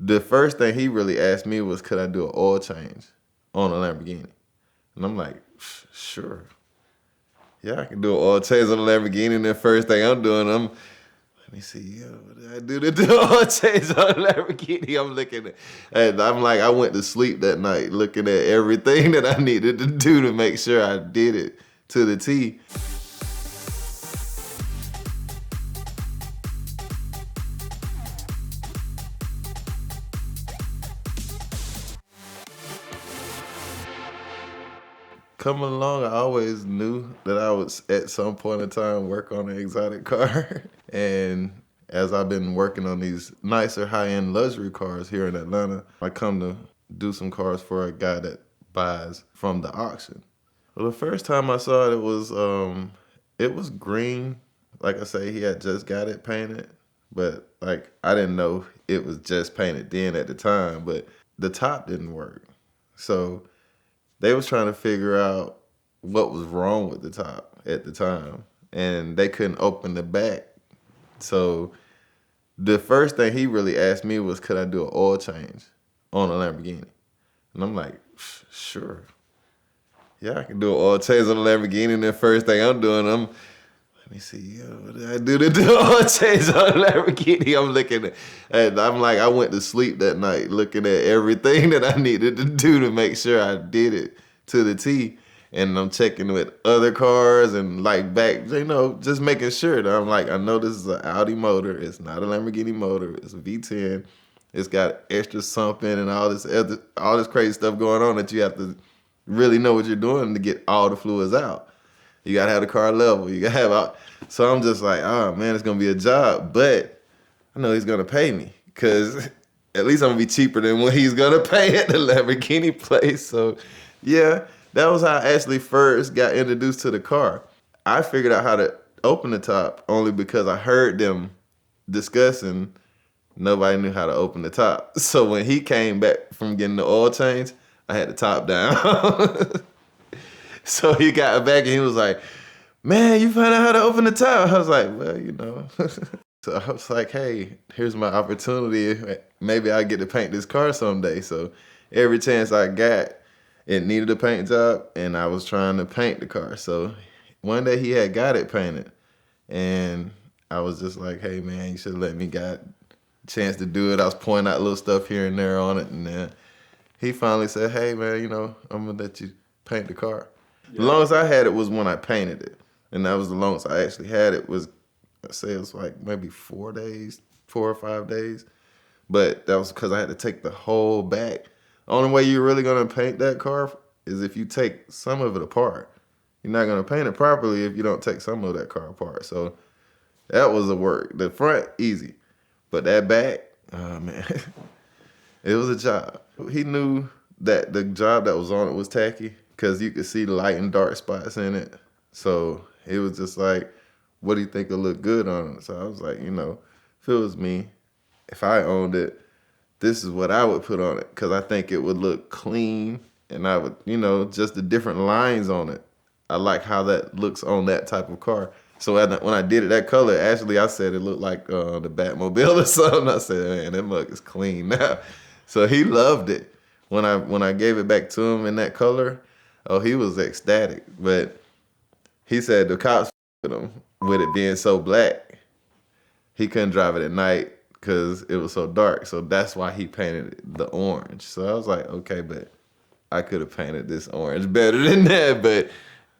The first thing he really asked me was, could I do an oil change on a Lamborghini? And I'm like, sure. Yeah, I can do an oil change on a Lamborghini. And the first thing I'm doing, let me see, what did I do to do an oil change on a Lamborghini? I'm looking at, and I'm like, I went to sleep that night looking at everything that I needed to do to make sure I did it to the T. Coming along, I always knew that I would at some point in time work on an exotic car. And as I've been working on these nicer high-end luxury cars here in Atlanta, I come to do some cars for a guy that buys from the auction. Well, the first time I saw it was green. Like I say, he had just got it painted, but like I didn't know it was just painted then at the time, but the top didn't work. So they was trying to figure out what was wrong with the top at the time, and they couldn't open the back. So the first thing he really asked me was, could I do an oil change on a Lamborghini? And I'm like, sure. Yeah, I can do an oil change on a Lamborghini. And the first thing I'm doing, let me see, what did I do to do an oil change on a Lamborghini? I'm looking at, and I'm like, I went to sleep that night looking at everything that I needed to do to make sure I did it to the T. And I'm checking with other cars and like back, just making sure that I'm like, I know this is an Audi motor. It's not a Lamborghini motor. It's a V10. It's got extra something and all this crazy stuff going on that you have to really know what you're doing to get all the fluids out. You gotta have the car level. You gotta have all. So I'm just like, oh man, it's gonna be a job, but I know he's gonna pay me because at least I'm gonna be cheaper than what he's gonna pay at the Lamborghini place. So yeah, that was how I actually first got introduced to the car. I figured out how to open the top only because I heard them discussing. Nobody knew how to open the top. So when he came back from getting the oil change, I had the top down. So he got back and he was like, man, you found out how to open the top. I was like, well, So I was like, hey, here's my opportunity. Maybe I get to paint this car someday. So every chance I got, it needed a paint job and I was trying to paint the car. So one day he had got it painted and I was just like, hey man, you should have let me got a chance to do it. I was pointing out little stuff here and there on it. And then he finally said, hey man, I'm gonna let you paint the car. Yeah. The longest I had it was when I painted it. And that was the longest I actually had it was, I say it was like maybe 4 or 5 days. But that was because I had to take the whole back. The only way you're really gonna paint that car is if you take some of it apart. You're not gonna paint it properly if you don't take some of that car apart. So that was the work. The front, easy. But that back, oh man, it was a job. He knew that the job that was on it was tacky because you could see light and dark spots in it. So it was just like, what do you think will look good on it? So I was like, if it was me, if I owned it, this is what I would put on it because I think it would look clean and I would, just the different lines on it. I like how that looks on that type of car. So when I did it that color, actually I said it looked like the Batmobile or something. I said, man, that mug is clean now. So he loved it. When I gave it back to him in that color, oh, he was ecstatic. But he said the cops with him with it being so black, he couldn't drive it at night because it was so dark. So that's why he painted it the orange. So I was like, okay, but I could have painted this orange better than that, but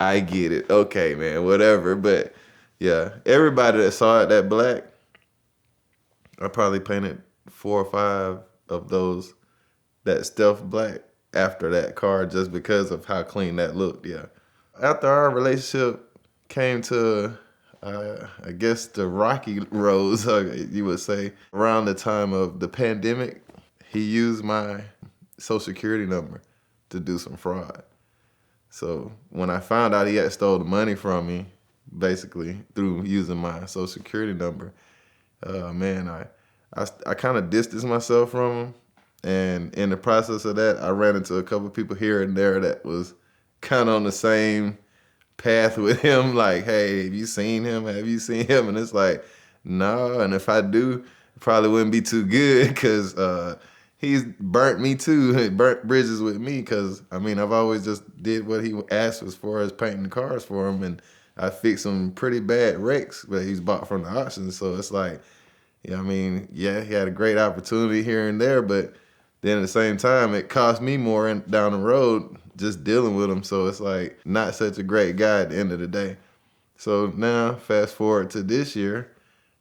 I get it. Okay, man, whatever. But yeah, everybody that saw it that black, I probably painted 4 or 5 of those that stealth black after that car just because of how clean that looked, yeah. After our relationship came to, I guess, the rocky roads, you would say, around the time of the pandemic, he used my Social Security number to do some fraud. So when I found out he had stole the money from me, basically, through using my Social Security number, man, I kind of distanced myself from him. And in the process of that, I ran into a couple people here and there that was kind of on the same path with him. Like, hey, have you seen him? Have you seen him? And it's like, no. And if I do, it probably wouldn't be too good because he's burnt me too, burnt bridges with me, because I mean I've always just did what he asked as far as painting the cars for him, and I fixed some pretty bad wrecks that he's bought from the auction. So it's like, yeah, I mean, yeah, he had a great opportunity here and there, but then at the same time, it cost me more down the road just dealing with him. So it's like not such a great guy at the end of the day. So now, fast forward to this year,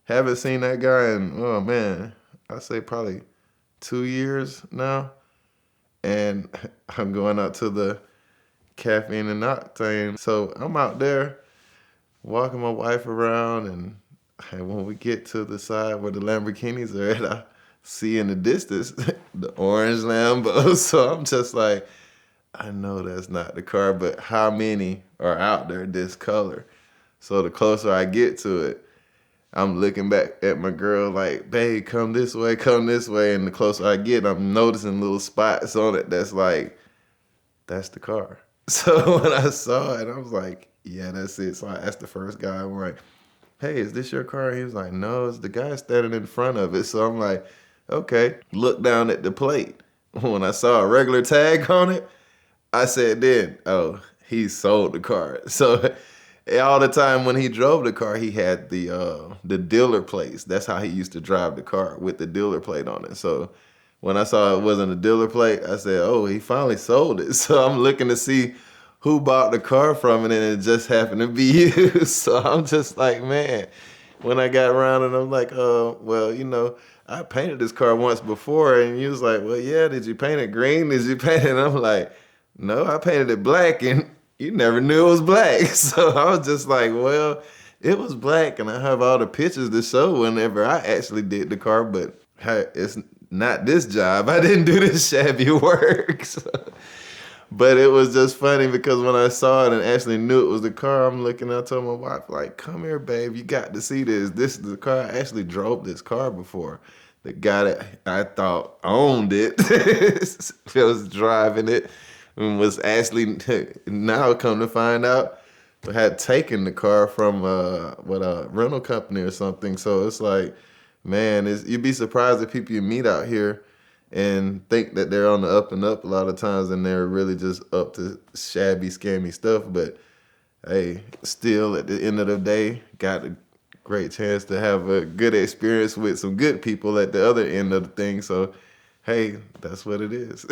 haven't seen that guy in, oh man, I say probably 2 years now. And I'm going out to the Caffeine and Octane. So I'm out there walking my wife around, and when we get to the side where the Lamborghinis are at, I see in the distance the orange Lambo. So I'm just like, I know that's not the car, but how many are out there this color? So the closer I get to it, I'm looking back at my girl like, babe, come this way, come this way. And the closer I get, I'm noticing little spots on it that's like, that's the car. So when I saw it, I was like, yeah, that's it. So I asked the first guy, I'm like, hey, is this your car? He was like, no, it's the guy standing in front of it. So I'm like, okay. Look down at the plate. When I saw a regular tag on it, I said then, oh, he sold the car. So all the time when he drove the car, he had the dealer plates. That's how he used to drive the car, with the dealer plate on it. So when I saw it wasn't a dealer plate, I said, oh, he finally sold it. So I'm looking to see who bought the car from it, and it just happened to be you. So I'm just like, man, when I got around and I'm like, well, I painted this car once before. And you was like, well, yeah, did you paint it green? Did you paint it? And I'm like, no, I painted it black, and you never knew it was black. So I was just like, well, it was black, and I have all the pictures to show whenever I actually did the car, but hey, it's not this job. I didn't do this shabby work. So. But it was just funny because when I saw it and actually knew it was the car, I'm looking, I told my wife, like, come here, babe, you got to see this. This is the car. I actually drove this car before. The guy that I thought owned it was driving it, and was actually, now come to find out, had taken the car from a rental company or something. So it's like, man, you'd be surprised at people you meet out here and think that they're on the up and up a lot of times, and they're really just up to shabby, scammy stuff. But hey, still at the end of the day, got a great chance to have a good experience with some good people at the other end of the thing. So hey, that's what it is.